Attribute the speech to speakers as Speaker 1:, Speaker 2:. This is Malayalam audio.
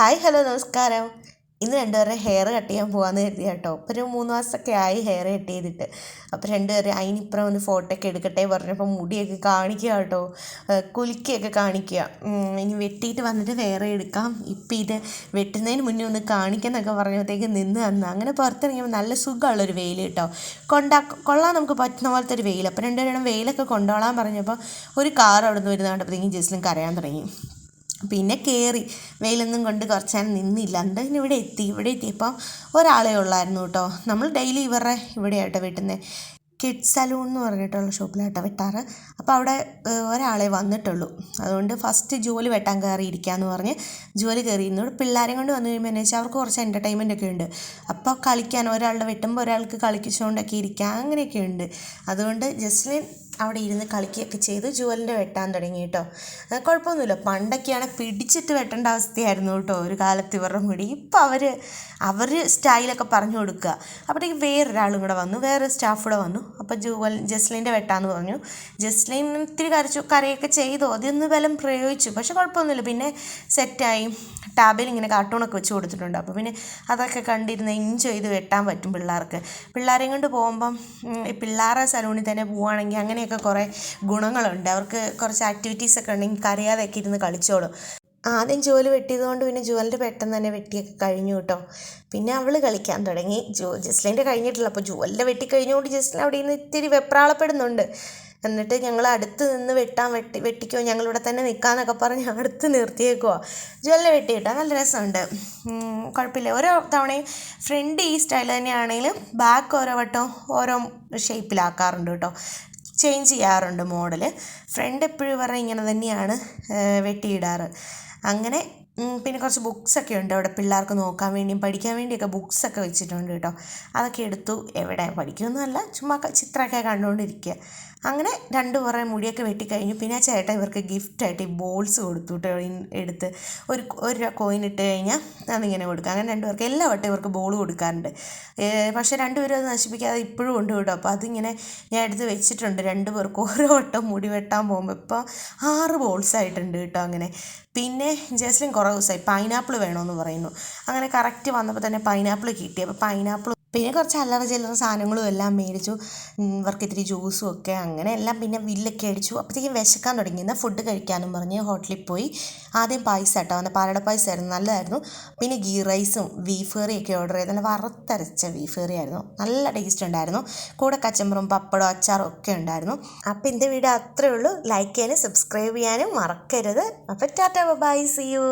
Speaker 1: ഹായ് ഹലോ നമസ്കാരം. ഇന്ന് രണ്ടുപേരുടെ ഹെയർ കട്ട് ചെയ്യാൻ പോകാമെന്ന് കരുതി കേട്ടോ. ഇപ്പോൾ ഒരു 3 മാസമൊക്കെ ആയി ഹെയർ കട്ട് ചെയ്തിട്ട്. അപ്പോൾ രണ്ടുപേരും അതിനിപ്പുറം ഒന്ന് ഫോട്ടോ ഒക്കെ എടുക്കട്ടെ പറഞ്ഞപ്പോൾ മുടിയൊക്കെ കാണിക്കുക കേട്ടോ, കുലുക്കിയൊക്കെ കാണിക്കുക. ഇനി വെട്ടിയിട്ട് വന്നിട്ട് വേറെ എടുക്കാം, ഇപ്പം ഇത് വെട്ടുന്നതിന് മുന്നേ ഒന്ന് കാണിക്കാമെന്നൊക്കെ പറഞ്ഞപ്പോഴത്തേക്ക് നിന്ന് തന്നു. അങ്ങനെ പുറത്തിറങ്ങിയപ്പോൾ നല്ല സുഖമുള്ളൊരു വെയിൽ കേട്ടോ, കൊള്ളാൻ നമുക്ക് പറ്റുന്ന പോലത്തെ ഒരു വെയിൽ. അപ്പോൾ രണ്ടുപേരും വെയിലൊക്കെ കൊണ്ടുപോകാൻ പറഞ്ഞപ്പോൾ ഒരു കാർ അവിടെ നിന്ന് വരുന്ന കണ്ടപ്പോഴത്തേക്കും ജസ്റ്റിനും കരയാൻ തുടങ്ങി. പിന്നെ കയറി വെയിലൊന്നും കൊണ്ട് കുറച്ച് നേരം നിന്നില്ല. എന്നിട്ട് ഇവിടെ എത്തിയപ്പോൾ ഒരാളെ ഉള്ളായിരുന്നു കേട്ടോ. നമ്മൾ ഡെയിലി ഇവരുടെ ഇവിടെയാട്ടോ വെട്ടുന്നത്, കിഡ്സ് സലൂൺ എന്ന് പറഞ്ഞിട്ടുള്ള ഷോപ്പിലാട്ടോ വെട്ടാറ്. അപ്പോൾ അവിടെ ഒരാളെ വന്നിട്ടുള്ളൂ. അതുകൊണ്ട് ഫസ്റ്റ് ജോലി വെട്ടാൻ കയറിയിരിക്കാമെന്ന് പറഞ്ഞ് ജോലി കയറിയിരുന്നു. ഇവിടെ പിള്ളേരെ കൊണ്ട് വന്നു കഴിയുമ്പോൾ എന്നു വെച്ചാൽ അവർക്ക് കുറച്ച് എൻ്റർടൈൻമെൻ്റ് ഒക്കെ ഉണ്ട്. അപ്പോൾ കളിക്കാൻ ഒരാളുടെ വെട്ടുമ്പോൾ ഒരാൾക്ക് കളിച്ചുകൊണ്ടൊക്കെ ഇരിക്കാം, അങ്ങനെയൊക്കെ ഉണ്ട്. അതുകൊണ്ട് ജസ്ലിൻ അവിടെ ഇരുന്ന് കളിക്കുകയൊക്കെ ചെയ്ത് ജുവലിൻ്റെ വെട്ടാൻ തുടങ്ങി കേട്ടോ. കുഴപ്പമൊന്നുമില്ല. പണ്ടൊക്കെയാണ് പിടിച്ചിട്ട് വെട്ടേണ്ട അവസ്ഥയായിരുന്നു കേട്ടോ ഒരു കാലത്ത് ഇവരുടെ മുടി. ഇപ്പോൾ അവർ സ്റ്റൈലൊക്കെ പറഞ്ഞു കൊടുക്കുക. അപ്പോഴത്തേക്ക് വേറൊരാളും കൂടെ വന്നു, വേറെ സ്റ്റാഫ് കൂടെ വന്നു. അപ്പോൾ ജസ്ലിൻ്റെ വെട്ടാന്ന് പറഞ്ഞു. ജസ്ലിൻ ഇത്തിരി കരയൊക്കെ ചെയ്തു, അതൊന്ന് ബലം പ്രയോഗിച്ചു, പക്ഷെ കുഴപ്പമൊന്നുമില്ല. പിന്നെ സെറ്റായി. ടാബിൽ ഇങ്ങനെ കാർട്ടൂണൊക്കെ വെച്ച് കൊടുത്തിട്ടുണ്ട്. അപ്പോൾ പിന്നെ അതൊക്കെ കണ്ടിരുന്ന് എൻജോയ് ചെയ്ത് വെട്ടാൻ പറ്റും പിള്ളേർക്ക്. പിള്ളേരെയും കൊണ്ട് പോകുമ്പം ഈ പിള്ളേരുടെ സലൂണിൽ തന്നെ പോവുകയാണെങ്കിൽ അങ്ങനെയൊക്കെ കുറേ ഗുണങ്ങളുണ്ട്. അവർക്ക് കുറച്ച് ആക്ടിവിറ്റീസൊക്കെ ഉണ്ടെങ്കിൽ കരയാതെയൊക്കെ ഇരുന്ന് കളിച്ചോളും. ആദ്യം ജോലി വെട്ടിയതുകൊണ്ട് പിന്നെ ജുവലിൻ്റെ പെട്ടെന്ന് തന്നെ വെട്ടിയൊക്കെ കഴിഞ്ഞു കേട്ടോ. പിന്നെ അവൾ കളിക്കാൻ തുടങ്ങി. ജസ്ലിൻ്റെ കഴിഞ്ഞിട്ടില്ല. അപ്പോൾ ജുവലിൻ്റെ വെട്ടി കഴിഞ്ഞുകൊണ്ട് ജസ്ലിൻ അവിടെ നിന്ന് ഇത്തിരി വെപ്രാളപ്പെടുന്നുണ്ട്. എന്നിട്ട് ഞങ്ങൾ അടുത്ത് നിന്ന് വെട്ടിക്കോ, ഞങ്ങളിവിടെ തന്നെ നിൽക്കാമെന്നൊക്കെ പറഞ്ഞ് അടുത്ത് നിർത്തിയേക്കുവാ. ജുവലിനെ വെട്ടി കിട്ടാൻ നല്ല രസമുണ്ട്, കുഴപ്പമില്ല. ഓരോ തവണയും ഫ്രണ്ട് ഈ സ്റ്റൈൽ തന്നെയാണെങ്കിലും ബാക്ക് ഓരോ വട്ടം ഓരോ ഷേപ്പിലാക്കാറുണ്ട് കേട്ടോ, ചേഞ്ച് ചെയ്യാറുണ്ട് മോഡൽ. ഫ്രണ്ട് എപ്പോഴും പറഞ്ഞാൽ ഇങ്ങനെ തന്നെയാണ് വെട്ടിയിടാറ്. അങ്ങനെ പിന്നെ കുറച്ച് ബുക്സൊക്കെ ഉണ്ട് അവിടെ, പിള്ളേർക്ക് നോക്കാൻ വേണ്ടിയും പഠിക്കാൻ വേണ്ടിയൊക്കെ ബുക്സൊക്കെ വെച്ചിട്ടുണ്ട് കേട്ടോ. അതൊക്കെ എടുത്തു. എവിടെ പഠിക്കുമൊന്നുമല്ല, ചുമ്മാ ചിത്രമൊക്കെ കണ്ടുകൊണ്ടിരിക്കുക. അങ്ങനെ കുറേ മുടിയൊക്കെ വെട്ടിക്കഴിഞ്ഞു. പിന്നെ ആ ചേട്ടൻ ഇവർക്ക് ഗിഫ്റ്റായിട്ട് ഈ ബോൾസ് കൊടുത്തു കേട്ടോ. എടുത്ത് ഒരു കോയിൻ ഇട്ട് കഴിഞ്ഞാൽ അതിങ്ങനെ കൊടുക്കുക. അങ്ങനെ രണ്ടുപേർക്ക് എല്ലാ വട്ടം ഇവർക്ക് ബോൾ കൊടുക്കാറുണ്ട്. പക്ഷേ രണ്ടുപേരും അത് നശിപ്പിക്കാതെ ഇപ്പോഴും ഉണ്ട് കേട്ടോ. അപ്പോൾ അതിങ്ങനെ ഞാൻ എടുത്ത് വെച്ചിട്ടുണ്ട് രണ്ടുപേർക്ക് ഓരോ വട്ടം മുടി വെട്ടാൻ പോകുമ്പോൾ. ഇപ്പോൾ 6 ബോൾസ് ആയിട്ടുണ്ട് കേട്ടോ. അങ്ങനെ പിന്നെ ജസ്ലിൻ കുറേ ദിവസമായി പൈനാപ്പിൾ വേണമെന്ന് പറയുന്നു. അങ്ങനെ കറക്റ്റ് വന്നപ്പോൾ തന്നെ പൈനാപ്പിൾ കിട്ടി. അപ്പോൾ പൈനാപ്പിൾ പിന്നെ കുറച്ച് അല്ലറ ചില്ലറ സാധനങ്ങളും എല്ലാം മേടിച്ചു. ഇവർക്ക് ഇത്തിരി ജ്യൂസും ഒക്കെ, അങ്ങനെ എല്ലാം. പിന്നെ ബില്ലൊക്കെ അടിച്ചു. അപ്പോഴത്തേക്കും വിശക്കാൻ തുടങ്ങി. എന്നാൽ ഫുഡ് കഴിക്കാമെന്നും പറഞ്ഞ് ഹോട്ടലിൽ പോയി. ആദ്യം പായസം കേട്ടോ, വന്ന പാലട പായസമായിരുന്നു, നല്ലതായിരുന്നു. പിന്നെ ഗീ റൈസും ബീഫ് കറിയൊക്കെ ഓർഡർ ചെയ്ത്, നല്ല വറുത്തരച്ച ബീഫ് കറി ആയിരുന്നു, നല്ല ടേസ്റ്റ് ഉണ്ടായിരുന്നു. കൂടെ കച്ചമ്പറും പപ്പടവും അച്ചാറും ഒക്കെ ഉണ്ടായിരുന്നു. അപ്പോൾ എൻ്റെ വീഡിയോ അത്രയേ ഉള്ളൂ. ലൈക്ക് ചെയ്യാനും സബ്സ്ക്രൈബ് ചെയ്യാനും മറക്കരുത്. അപ്പോൾ ടാറ്റാ ബൈ, സീ യു.